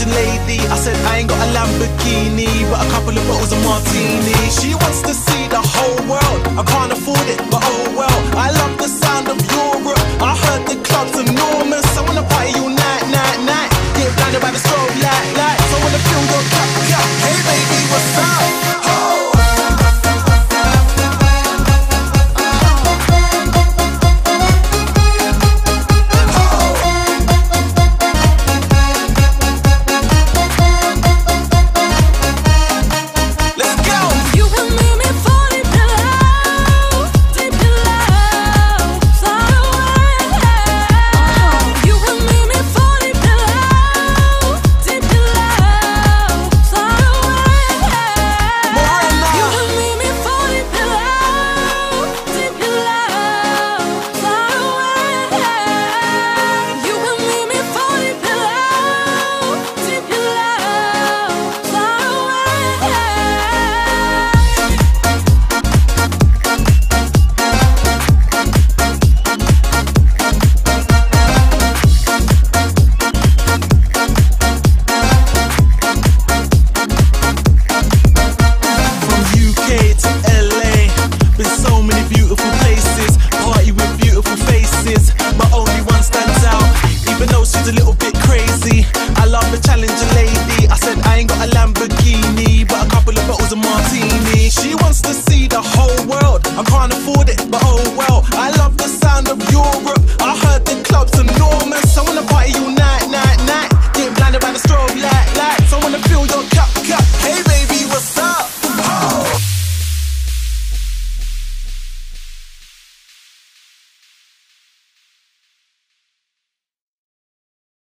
challenging lady. I said I ain't got a Lamborghini, but a couple of bottles of martini. She wants to see the whole world. I can't afford it, but oh well. I love the sound of Europe. I heard the club's enormous. I wanna party all night, night, night. Get blinded by the strobe light, light. So I wanna feel your cup, cup. Hey baby, what's up? Oh. She wants to see the whole world. I can't afford it, but oh well. I love the sound of Europe.